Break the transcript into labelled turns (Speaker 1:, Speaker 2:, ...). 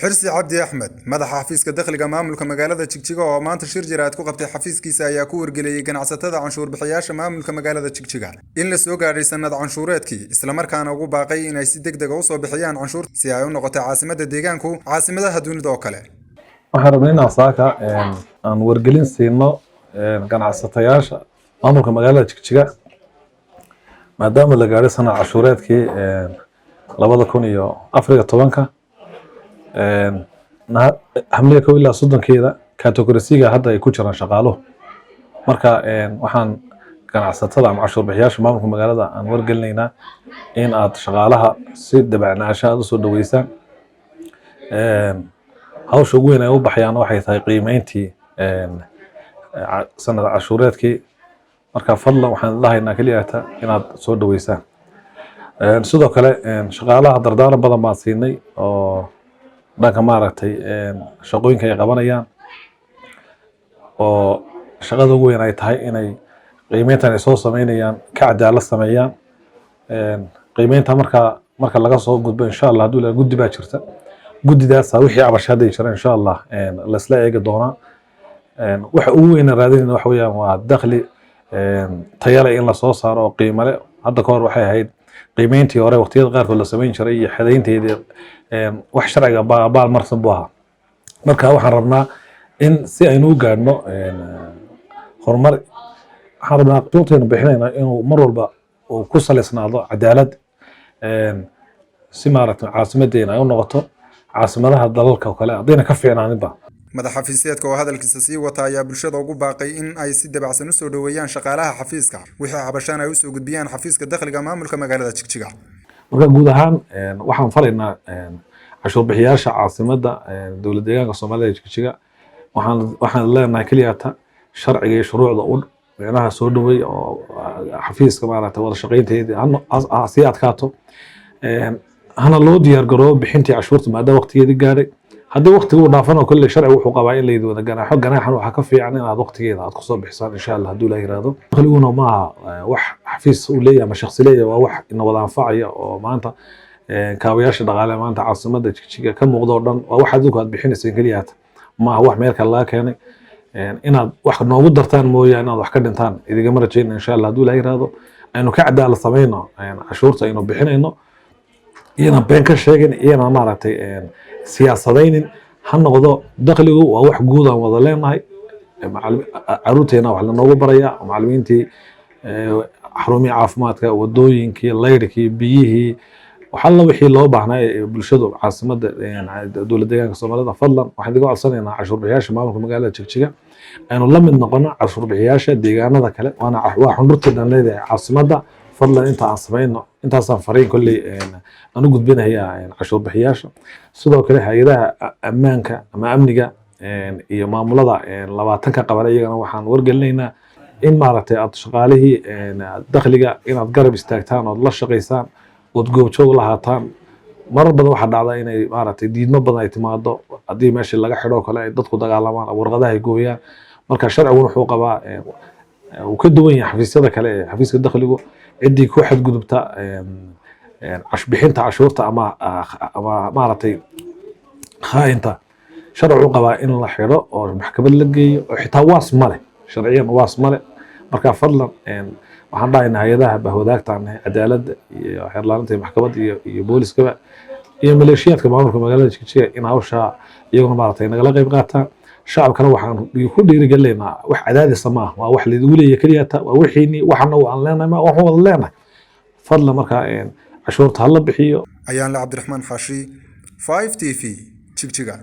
Speaker 1: xirsi cabdi axmed madaxa xafiiska dakhliga maamulka magaalada Jigjiga oo maanta shir jiraad ku qabtay xafiiskiisa ayaa ku wargeliyay ganacsatada canshuur bixiyaasha maamulka magaalada Jigjiga in la soo gaadhay sanad canshuureedkii isla markaana ugu baaqay inay si degdeg ah u soo bixiyaan canshuur si ay u noqoto caasimadda deegaanku caasimadaha dunida oo kale.
Speaker 2: waxaan rabnaa inaan saaka aan wargelin siino ganacsatayaasha maamulka magaalada Jigjiga maadaama la gaadhay sanad canshuureedkii 2014 hamliga kow ilaa 30keeda categorisiga hadda ay ku jiraan shaqaalo marka waxaan ganacsatada ama cashuur bixiyaasha maamulka magaalada aan wargelinaynaa in aad shaqaalaha si dabacnaansho u soo dhaweysaan hawsha ugu weyn ay u baxayaan waxay tahay qiimeyntii sanad cashuureedkii marka fadlan waxaan lahaynaa kaliya inaad soo dhaweysaan sidoo kale shaqaalaha dardaaran badan baan siinay oo dhanka maaragtay shaqooyinka ay qabanayaan oo shaqada ugu weyn ay tahay inay qiimeyntan ay soo sameynayaan ka cadaalad sameeyaan qiimeynta marka laga soo gudbo insha Allah haduu la guddi baa jirta guddidaas wixii cabashada ay jiraan insha Allah la isla eegi doona waxa ugu weyn raadinayna waxa weeyaan waa dakhli tayale in la soo saaro oo qiimo leh hadda ka hor waxay ahayd qiimeyntii hore waqtiyada qaarkood la sameyn jiray iyo xadeynteedii wax sharciga baal marsan buu ahaa marka waxaan rabnaa in si aynu u gaadhno horumar waxaan rabnaa qiimteena bixinayna inuu mar walba uu ku saleysnaado cadaalad si maaragtay caasimadeena ay u noqoto caasimadaha dalalka kale hadayna ka fiicnaaninba.
Speaker 1: madax xafiiseedka oo hadalkiisa sii wata ayaa bulshada ugu baaqay in ay si dabacsan u soo dhaweeyaan shaqaalaha xafiiska wixii cabashaan ay u soo gudbiyaan xafiiska dakhliga maamulka magaalada Jigjiga.
Speaker 2: marka guud ahaan waxaan faraynaa cashuur bixiyaasha caasimadda dowladda deegaanka Soomaaliya Jigjiga waxaan leenahay kaliya sharciga iyo shuruucda u meelaha soo dhaweey oo xafiiska maaragtay wada shaqeynteedii si adkaato hana loo diyaar garoobo bixintii cashuurta maadaama waqtigeedii gaaray haddii waqtigu dhaafano kulli sharci wuxuu qabaa in la yidhi wada ganaaxan waxa ka fiican in aad waqtigeeda aad ku soo bixisaan insha Allah haduu la yiraahdo dakhliguna ma wax xafiis uu leeyahay ama shakhsi leeyahay waa wax in wada anfacaya oo maanta kaabayaasha dhaqaale maanta caasimadda Jigjiga ka muuqdo dhan waa wax aad bixinaysan kaliya ma wax meel kale laga keenay inaad wax noogu dartaan mooyaan inaad wax ka dhintaan idiga marajeen insha Allah haduu la yiraahdo aynu ka cadaalad sameeyno cashuurta aynu bixinayno iyana been ka sheegin iyana maaragtay siyaasadaynin ha noqdo dakhligu waa wax guud aan wada leenahay caruurteena wax la noogu baraya macallimiintii xarumaha caafimaadka wadooyinkii laydhkii biyihii waxa la wixii loo baahnaa bulshada caasimadda dowladda deegaanka Soomaalida fadlan waxaan idiga codsanaynaa cashuur bixiyaasha maamulka magaalada Jigjiga aynu la mid noqono cashuur bixiyaasha deegaanada kale waa xundurta dhanleedahay caasimadda fadlan inta aan sameeyno intaasaan fariin kulli aan u gudbinayaa cashuur bixiyaasha sidoo kale hay'adaha ammaanka ama amniga iyo maamulada 20ka qabana iyagana waxaan wargelinaynaa in maaragtay aad shaqaalihii dakhliga inaad garab istaagtaan oo la shaqeysaan oo goobjoog lahaataan marar badan waxa dhacda inay maaragtay diidmo badan ay timaado hadii meeshii laga xidho kale ay dadku dagaalamaan warqadaha ay gooyaan marka sharcigu wuxuu qabaa uu ka duwan yahay xafiisyada kale ee xafiiska dakhligu cidii ku xadgudubta bixinta cashuurta ama maaragtay khaayinta sharcigu qabaa in la xidho oo maxkamad la geeyo oo xitaa waas male sharciyan waas male marka fadlan waxaan dhahaynaa hay'adaha bahwadaagtaan cadaaladda iyo xeerlaalinta maxkamadda iyo booliskaba iyo maleeshiyaadka maamulka magaalada Jigjiga in hawsha iyaguna maaragtay nagala qayb qaataan shacabkana waxaan ku dhiirigelinaynaa wax cadaadis ma waa wax la idigu leeyahay kaliya waa wixiini waxana aan leenahay wax wada leenahay fadlan marka cashuurta hal la bixiyo
Speaker 1: ayaan la Cabdiraxmaan Xaashi 5TV Jigjiga.